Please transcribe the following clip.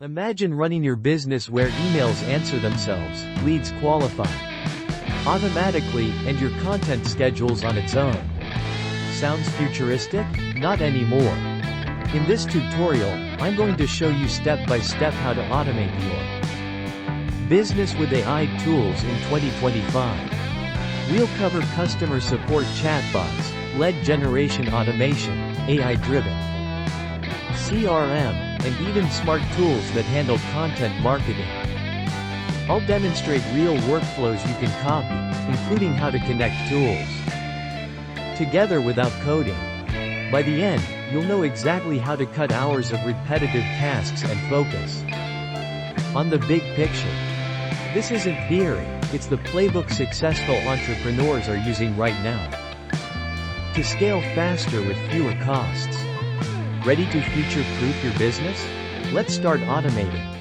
Imagine running your business where emails answer themselves, leads qualify automatically, and your content schedules on its own. Sounds futuristic? Not anymore. In this tutorial, I'm going to show you step by step how to automate your business with AI tools in 2025. We'll cover customer support chatbots, lead generation automation, AI-driven CRM, and even smart tools that handle content marketing. I'll demonstrate real workflows you can copy, including how to connect tools together without coding. By the end, you'll know exactly how to cut hours of repetitive tasks and focus on the big picture. This isn't theory, it's the playbook successful entrepreneurs are using right now to scale faster with fewer costs. Ready to future-proof your business? Let's start automating.